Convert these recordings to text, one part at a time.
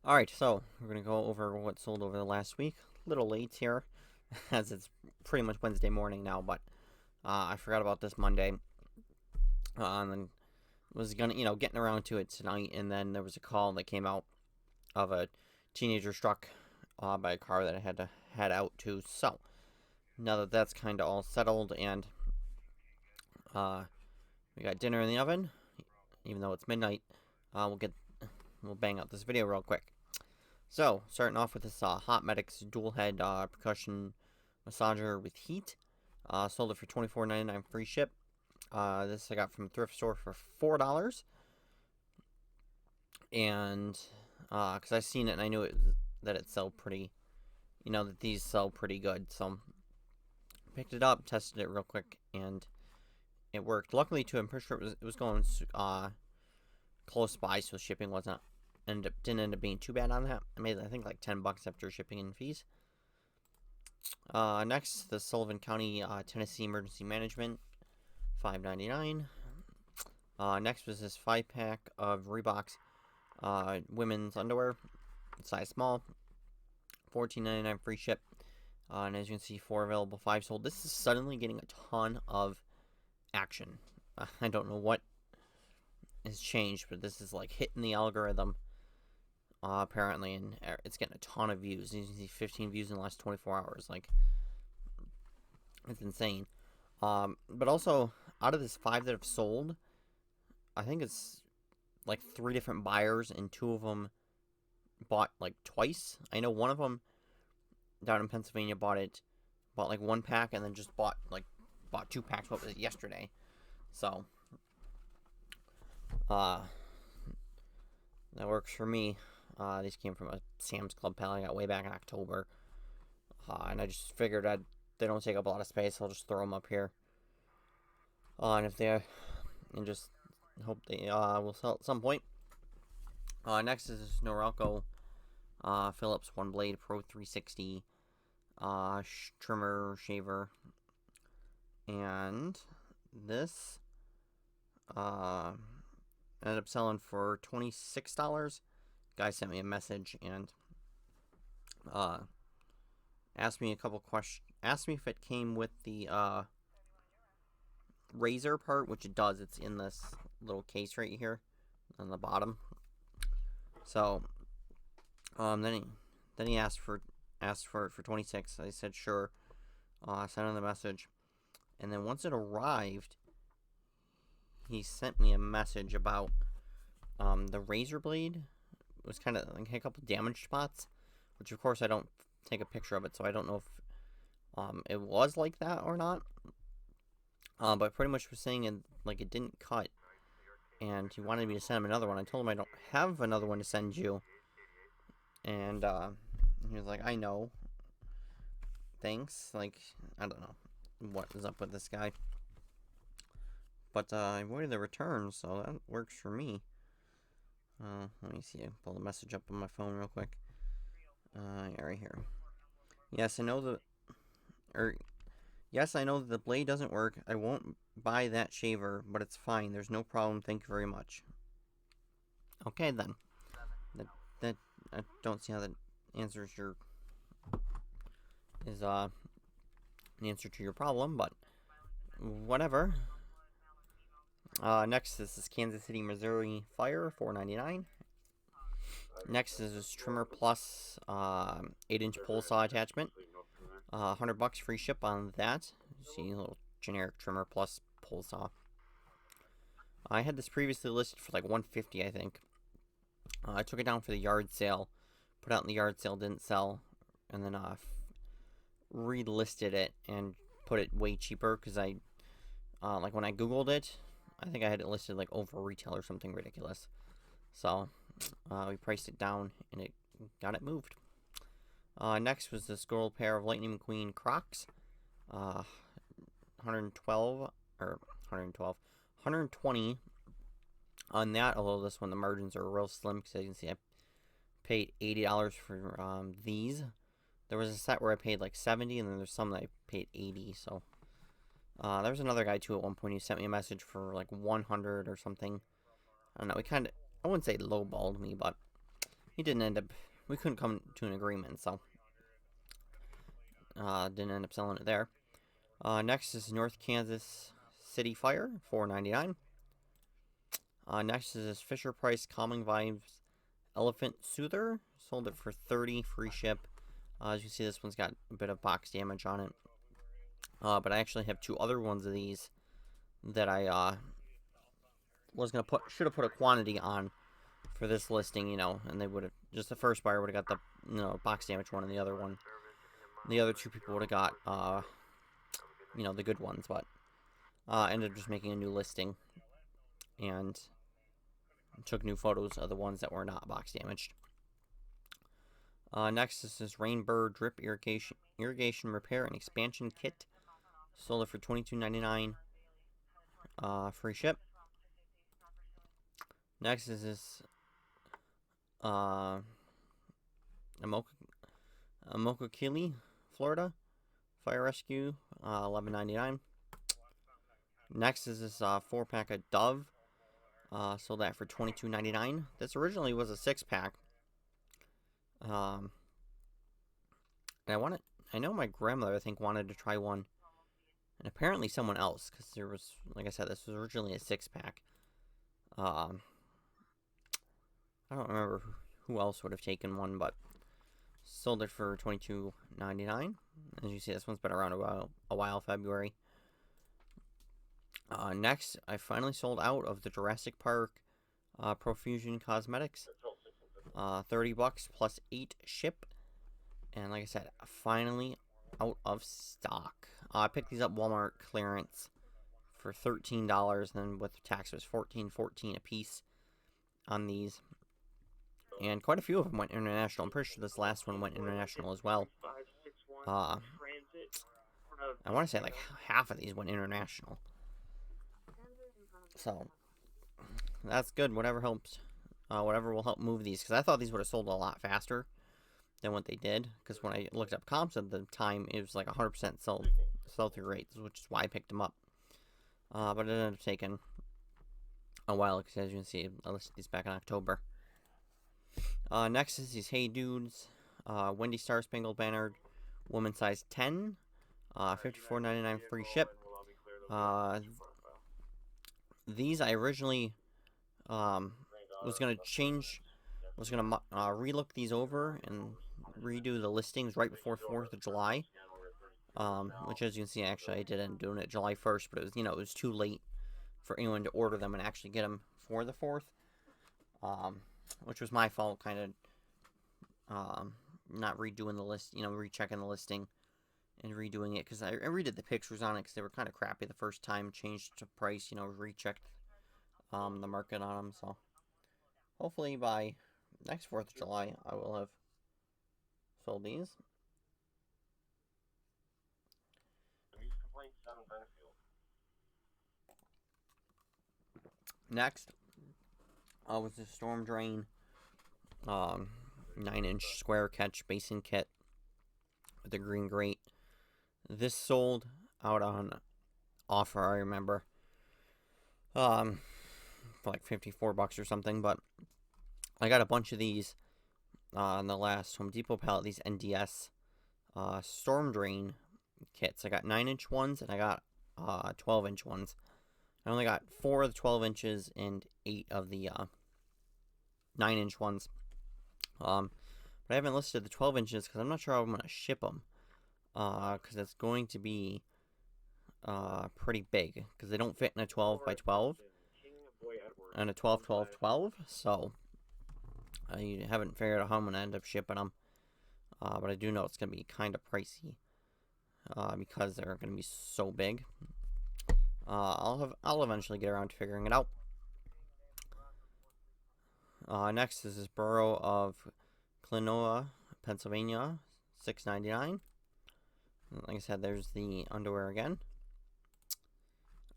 Alright, so we're going to go over what sold over the last week. A little late here, as it's pretty much Wednesday morning now, but I forgot about this Monday. And then was going to, getting around to it tonight, and then there was a call that came out of a teenager struck by a car that I had to head out to. So, now that that's kind of all settled, and we got dinner in the oven, even though it's midnight, we'll bang out this video real quick. So, starting off with this Hot Medics dual head percussion massager with heat. Sold it for $24.99 free ship. This I got from a thrift store for $4. And, because I seen it and I knew that it sell pretty, that these sell pretty good. So, picked it up, tested it real quick, and it worked. Luckily, too, I'm pretty sure it was going close by, so shipping didn't end up being too bad on that. I made, I think, like $10 after shipping and fees. Next, the Sullivan County, Tennessee Emergency Management, $5.99. Next was this 5-pack of Reebok's women's underwear, size small, $14.99 free ship. And as you can see, 4 available, 5 sold. This is suddenly getting a ton of action. I don't know what has changed, but this is like hitting the algorithm. Apparently, and it's getting a ton of views. You can see 15 views in the last 24 hours. Like, it's insane. But also, out of this 5 that have sold, I think it's like 3 different buyers, and 2 of them bought like twice. I know one of them down in Pennsylvania bought like 1 pack, and then just bought 2 packs. What was it, yesterday? So, that works for me. These came from a Sam's Club pal I got way back in October. And I just figured they don't take up a lot of space. I'll just throw them up here. And just hope they will sell at some point. Next is this Norelco Philips One Blade Pro 360 trimmer shaver. And this ended up selling for $26. Guy sent me a message and asked me a couple questions. Asked me if it came with the razor part, which it does. It's in this little case right here on the bottom. So then he asked for it for 26. I said sure. I sent him the message, and then once it arrived, he sent me a message about the razor blade. It was kind of like a couple damaged spots, which of course I don't take a picture of it, so I don't know if it was like that or not. But pretty much was saying it didn't cut, and he wanted me to send him another one. I told him I don't have another one to send you, and he was like, I know. Thanks. Like, I don't know what is up with this guy. But I avoided the return, so that works for me. Let me see. Pull the message up on my phone real quick. Yeah, right here. Yes, I know that the blade doesn't work. I won't buy that shaver, but it's fine. There's no problem. Thank you very much. Okay, then. That I don't see how that answers an answer to your problem, but whatever. Next is this Kansas City, Missouri Fire, $4.99. Next is this Trimmer Plus 8-inch pole saw attachment. $100 free ship on that. See, a little generic Trimmer Plus pole saw. I had this previously listed for like $150, I think. I took it down for the yard sale. Put out in the yard sale, didn't sell, and then relisted it and put it way cheaper because I like when I googled it, I think I had it listed like over retail or something ridiculous. So we priced it down and it got it moved. Next was this girl pair of Lightning McQueen Crocs. 120 on that, although this one the margins are real slim because you can see I paid $80 for these. There was a set where I paid like $70, and then there's some that I paid $80. So there was another guy too at one point who sent me a message for like $100 or something. I don't know. I wouldn't say lowballed me, but he didn't end up. We couldn't come to an agreement, so didn't end up selling it there. Next is North Kansas City Fire, $4.99. Next is this Fisher Price Calming Vibes Elephant Soother. Sold it for $30, free ship. As you see, this one's got a bit of box damage on it. But I actually have two other ones of these that I should have put a quantity on for this listing, and they would have, just the first buyer would have got the, box damage one, and the other two people would have got, the good ones, but, ended up just making a new listing, and took new photos of the ones that were not box damaged. Next is this Rainbird Drip Irrigation Repair and Expansion Kit. Sold it for $22.99, free ship. Next is this Amokakili, Florida Fire Rescue, $11.99. Next is this 4-pack of Dove. Sold that for $22.99. This originally was a 6-pack. And I know my grandmother, I think, wanted to try one. And apparently someone else, because there was, like I said, this was originally a 6-pack. I don't remember who else would have taken one, but sold it for $22.99. As you see, this one's been around a while, February. Next, I finally sold out of the Jurassic Park Profusion Cosmetics. $30 plus 8 ship. And like I said, finally out of stock. I picked these up Walmart clearance for $13, and then with tax it was $14.14 a piece on these. And quite a few of them went international. I'm pretty sure this last one went international as well. I want to say like half of these went international. So that's good. Whatever helps. Whatever will help move these, because I thought these would have sold a lot faster than what they did. Because when I looked up comps at the time, it was like 100% sell-through rates, which is why I picked them up. But it ended up taking a while, because as you can see, I listed these back in October. Next is these Hey Dudes, Wendy Star Spangled Banner, woman size 10, $54.99 free ship. These I originally was going to relook these over and redo the listings right before 4th of July. Which, as you can see, actually I did end up doing it July 1st, but it was, it was too late for anyone to order them and actually get them for the 4th. Which was my fault, kind of, not redoing the list, rechecking the listing and redoing it, because I redid the pictures on it, because they were kind of crappy the first time, changed the price, rechecked, the market on them, so hopefully by next 4th of July, I will have sold these. Next, was the Storm Drain 9-inch square catch basin kit with the green grate. This sold out on offer, I remember, for like $54 or something, but I got a bunch of these in the last Home Depot pallet, these NDS Storm Drain kits. I got 9-inch ones, and I got 12-inch ones. I only got 4 of the 12 inches and 8 of the 9-inch ones. But I haven't listed the 12 inches because I'm not sure how I'm going to ship them. Because it's going to be pretty big, because they don't fit in a 12 by 12 and a 12-12-12. So I haven't figured out how I'm going to end up shipping them. But I do know it's going to be kind of pricey because they're going to be so big. I'll eventually get around to figuring it out. Next is this Borough of Clenoa, Pennsylvania, $6.99. Like I said, there's the underwear again.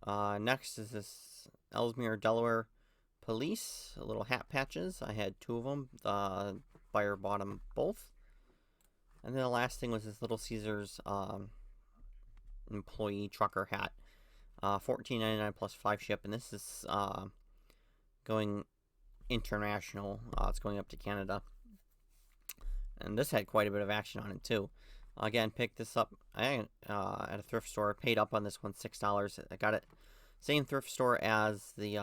Next is this Ellesmere, Delaware Police, little hat patches. I had 2 of them. The buyer bought them both. And then the last thing was this Little Caesars employee trucker hat. $14.99 plus 5 ship, and this is going international. It's going up to Canada. and this had quite a bit of action on it too. Again, picked this up at a thrift store. Paid up on this one $6. I got it same thrift store as the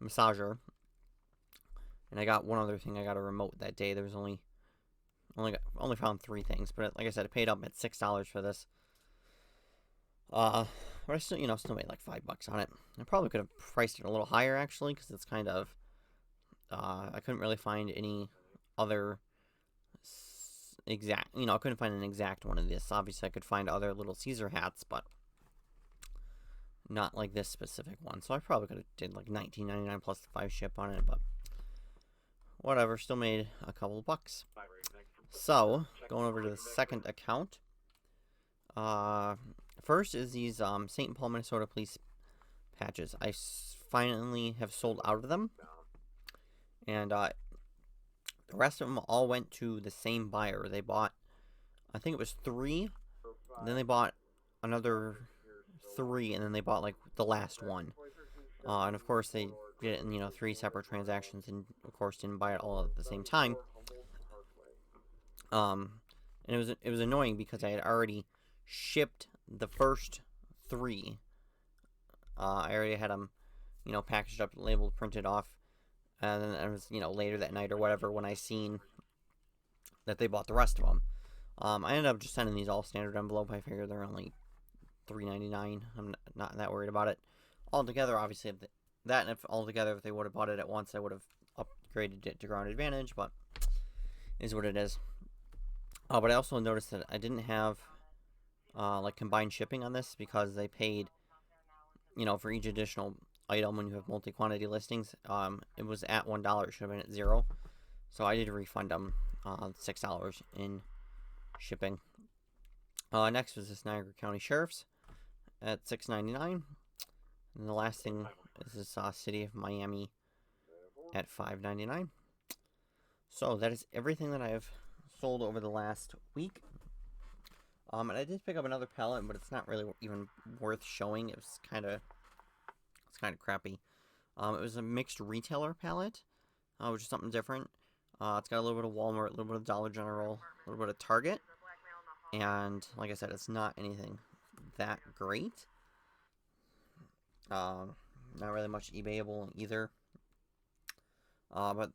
massager, and I got one other thing. I got a remote that day. There was only found 3 things, but like I said, I paid up at $6 for this. But I still made like $5 on it. I probably could have priced it a little higher actually, because it's kind of I couldn't really find any other exact. I couldn't find an exact one of this. Obviously, I could find other little Caesar hats, but not like this specific one. So I probably could have did like $19.99 plus the 5 ship on it, but whatever. Still made a couple of bucks. So going over to the second account. First is these St. Paul, Minnesota police patches. I finally have sold out of them, and the rest of them all went to the same buyer. They bought, I think it was 3, then they bought another 3, and then they bought like the last one. And of course they did it in 3 separate transactions, and of course didn't buy it all at the same time. And it was annoying because I had already shipped the first 3. I already had them, packaged up, labeled, printed off, and then it was, later that night or whatever when I seen that they bought the rest of them. I ended up just sending these all standard envelope. I figured they're only $3.99. I'm not that worried about it. Altogether, obviously, if they would have bought it at once, I would have upgraded it to Ground Advantage, but is what it is. But I also noticed that I didn't have like combined shipping on this, because they paid, for each additional item when you have multi-quantity listings. It was at $1. It should have been at 0. So I did refund them $6 in shipping. Next was this Niagara County Sheriff's at $6.99. And the last thing is this City of Miami at $5.99. So that is everything that I have sold over the last week. And I did pick up another pallet, but it's not really even worth showing. It's kind of crappy. It was a mixed retailer pallet, which is something different. It's got a little bit of Walmart, a little bit of Dollar General, a little bit of Target, and like I said, it's not anything that great. Not really much eBayable either. But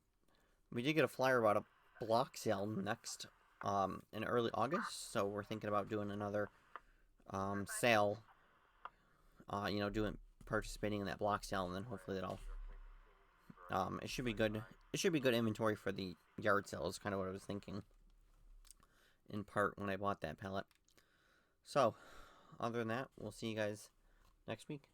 we did get a flyer about a block sale next in early August, so we're thinking about doing another sale. Participating in that block sale, and then hopefully that'll it should be good. It should be good inventory for the yard sale. Is kind of what I was thinking, in part, when I bought that pallet. So, other than that, we'll see you guys next week.